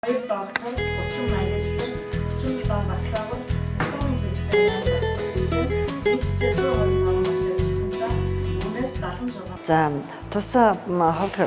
Хоёр доктор 30 магистр 37 бакалавр 176. За тус ховд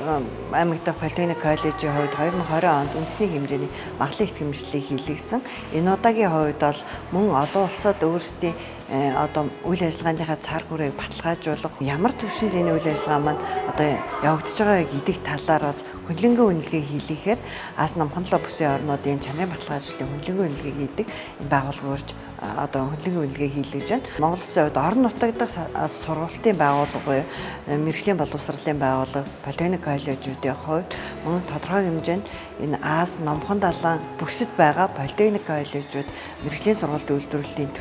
аймаг дахь Политехник коллежийн хувьд 2020 онд үндэсний хэмжээний магадлал итгэмжлэлийг хийлгэсэн. Энэ удаагийн хувьд бол мөн олон улсад өөрсдийн одоо үйл ажиллагааныхаа цар хүрээг баталгаажуулах ямар түвшинд энэ үйл ажиллагаа маань одоо явагдаж байгааг идэх талаар бол хөндлөнгөө үнэлгээ хийлгэхээр Аз намханлаа бүсийн орнуудын чанарын баталгаажлалтын хөндлөнгөө үнэлгээ хийдэг энэ байгууллага урьж одоо хөндлөнгөө үнэлгээ хийлгэж байна. Монгол Улсын хувьд орон нутаг дахь сургалтын байгууллага буюу мэргэжлийн боловсролын байгууллага Политехник коллежүүдийн хувьд мөн тодорхой хэмжээнд энэ Аз номхон далайн бүсэд байгаа Политехник коллежүүд мэргэжлийн сургалтын үйлдвэрлэлийн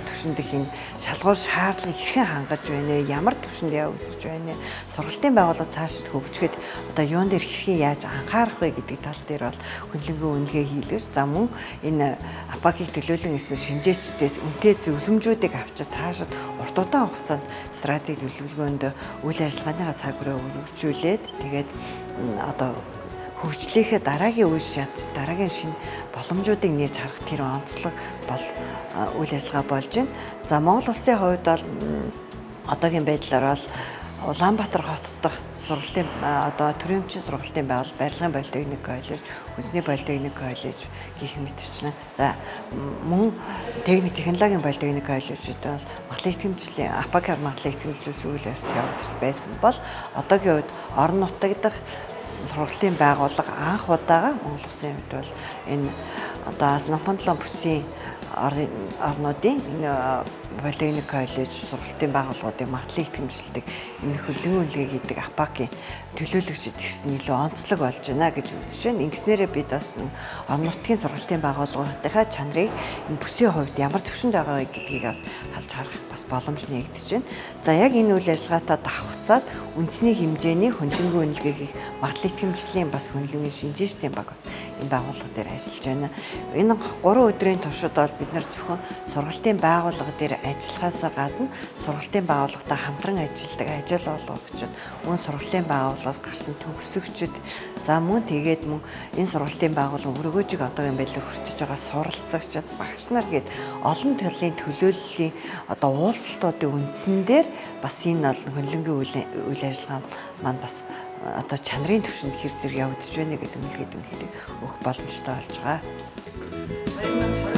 түвшинд их энэ шалгуур шаардлагыг хэрхэн хангаж байна, ямар түвшинд явагдаж байна, сургалтын байгууллага цааш хөгжихэд одоо юун дээр хэрхэн яаж анхаарах вэ гэдэг тал дээр бол хөндлөнгөө үнэлгээ хийлгэж за мөн энэ апагийг төлөөлөн эсвэл шинжээчдээс үнэтэй зөвлөмжүүдийг авчиж цаашид урт удаан хугацаанд стратеги төлөвлөгөөнд үйл ажиллагааныхаа цаг хүрээ өргөжүүлээд тэгээд одоо хөгжлийнхээ дараагийн үе шат дараагийн шинэ боломжуудыг нээж харах тэр онцлог бол үйл ажиллагаа болж байна. За Монгол Улсын хувьд бол одоогийн байдлаар бол Улаанбаатар хот дахь сургалтын одоо төрөмчийн сургалтын байгууллага Барилгын Политехник коллеж, Үндэсний Политехник коллеж гэх мэтчлэн за мөн техник технологийн Политехник коллежид бол магадлал итгэмжлэлийн апакар магадлал итгэмжлэлээс үйл ажиллагаа явуулж байсан бол одоогийн үед орон нутаг дахь сургалтын байгууллага анх удаага Монгол Улсын хувьд бол энэ одоо Аз намханлаа бүсийн орнуудын энэ Политехник коллеж сургалтын байгууллагуудын магадлал итгэмжлэлийг энэ хөндлөнгөө үнэлгээ хийдэг апакийн төлөөлөгчид ирсэн илүү онцлог болж байна гэж үзэж байна. Ингэснээрээ бид бас орон нутгийн сургалтын байгууллагуудынхаа чанарыг энэ бүсийн хувьд ямар түвшинд байгаа вэ гэдгийг халж харах бас боломж нэгдэж байна. За яг энэ үйл ажиллагаатай давхцаад үндэсний хэмжээний хөндлөнгөө үнэлгээгийг магадлал итгэмжлэлийн бас хөндлөнгөө шинжээчдийн баг бас энэ байгууллага дээр ажиллаж байна. Энэ 3 өдрийн туршид бол бид нар зөвхөн сургалтын байгууллага дээр ажиллахаасаа гадна сургалтын байгууллагатай хамтран ажилладаг ажил олгогчид, мөн сургалтын байгууллагаас гарсан төгсөгчид, за мөн тэгээд мөн энэ сургалтын байгууллага өргөөжиг одоогийн байдлаар хүртэж байгаа суралцагчид, багш нар гээд олон төрлийн төлөөллийн одоо уулзалтуудын үндсэн дээр бас энэ бол хөндлөнгөө үйл ажиллагаа маань бас одоо чанарын түвшинд хэр зэрэг явагдаж байна гэдэг үнэлгээ өгөх боломжтой болж байгаа.